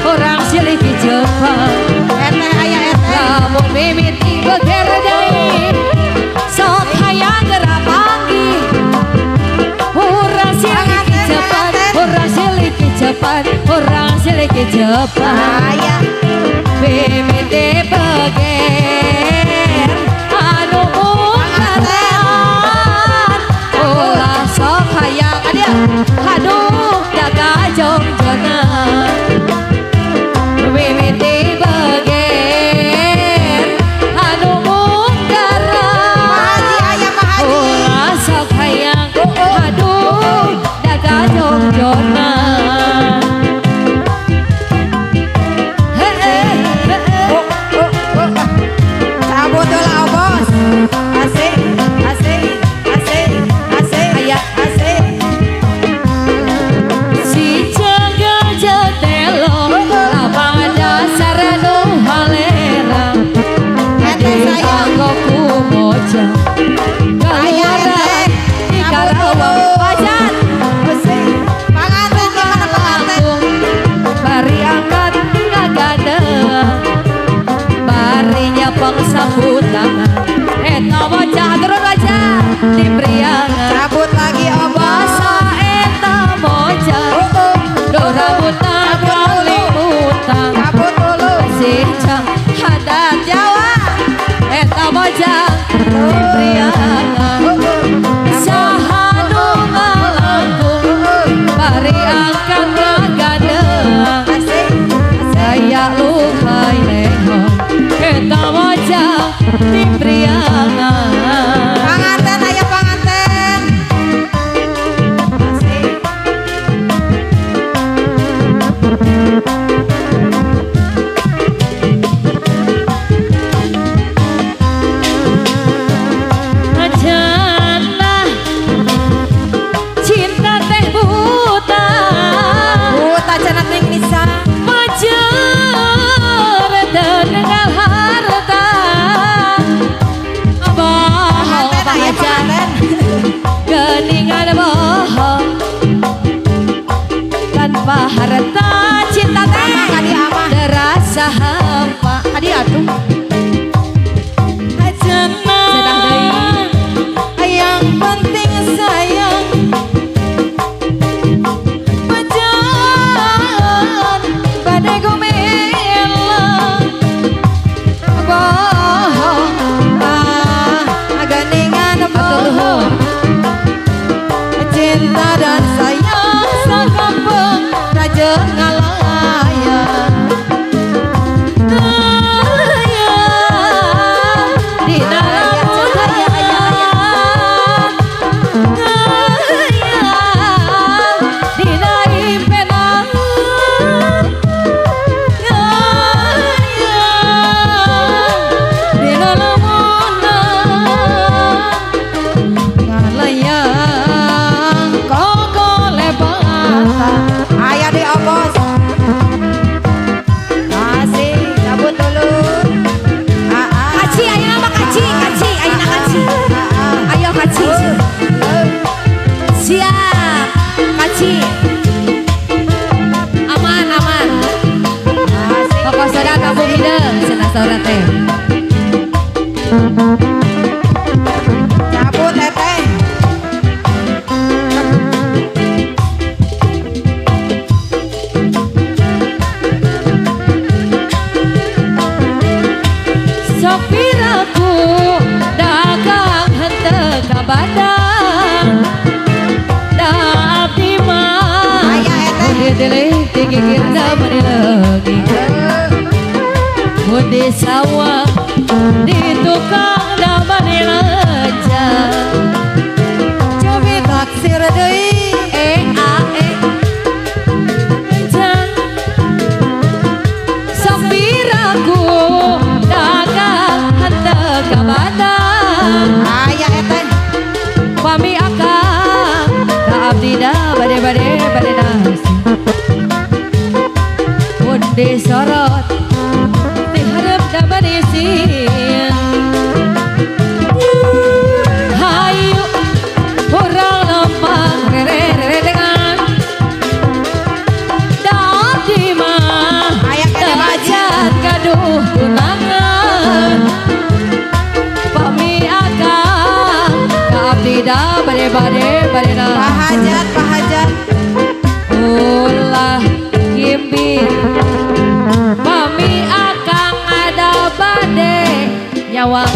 Orang siliki Jepang lamun mimiti begerdai sok hayang gerak panggih orang siliki Jepang orang siliki Jepang orang siliki Jepang mimiti beger anu ungkaran ulah sok hayang adia aduh jaga jongjona mimiti bager anu ungkaran ulah sok hayang aduh daga jongjona cabut dulu bos asik asik asik asik ayah asik si jaga jatelo lapangan dasar nu halera ente sayang aku moja kaluaran di Karawang pajan asik panganten gimana panganten bari angkat ngagada barinya pangsambut tangan eta bocah turun aja di priangan cabut lagi obos basa eta bocah do rambutan kalimutan cabut dulu sincang adat Jawa eta bocah di priangan saha nu ngalangkung bari angkat ngagada asik saya lukai lehon eta bocah di priangan panganten ayo panganten asik ajanlah cinta teh buta buta cenah ning nisa pajar dengan harta bohong panganten ayo pajar panganten geningan bohong tanpa harta cinta teh Kadi ama. terasa hampa adi atuh ajanah yang penting sayang pajar badai gumelang bohong geningan bohong cinta dan sayang sakampung raja ngalayang di dalam di dalam penang di dalam ngalayang koko lebata ayah di obos asik cabut dulu kaci ayo nama kaci ayo nama kaci ayo kaci siap kaci aman pokok soda kampung hidung senang sore teh cabut teteh sopiraku dagang henteu ka Bandang da abdi mah ayah eteh dilih digigir da mani leugi mun di sawah di tukang da mani lejang cobi taksir deui jang sopiraku dagang henteu ka Bandang ayah eteh bade na. Pahajat Ulah gimbir mami akang ada bade nyawang